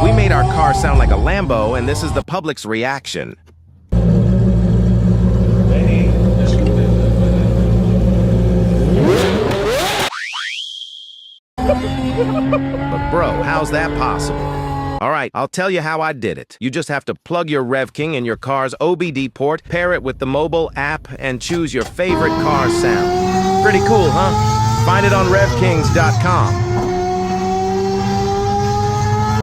We made our car sound like a Lambo, and this is the public's reaction. But bro, how's that possible? Alright, I'll tell you how I did it. You just have to plug your RevKing in your car's OBD port, pair it with the mobile app, and choose your favorite car sound. Pretty cool, huh? Find it on RevKings.com.